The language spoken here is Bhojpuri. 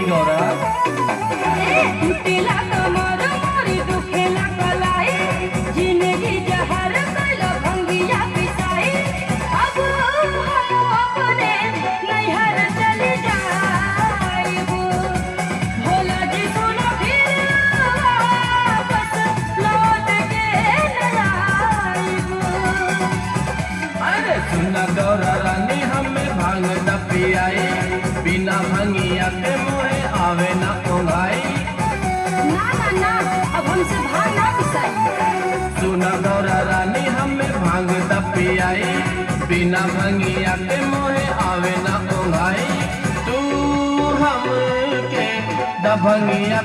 बोली गौरा। टूटेला कमर मोरी दुखेला कलाई, जिंदगी जहर कैला भंगिया पिसाई। अब हम अपने नैहर चली जाइबू। भोला जी सुनो फिर वापस लौट के न आइबू। अरे सुना गौरा रानी हमें भांग न पियाई, बिना भंगिया के मोहे आवे न ओंघाई। ना ना ना, अब हमसे भांग ना पिसाई। सुना गौरा रानी हमें भांग न पियाई, बिना भंगिया के मोहे आवे न ओंघाई। तू हमके द भंगिया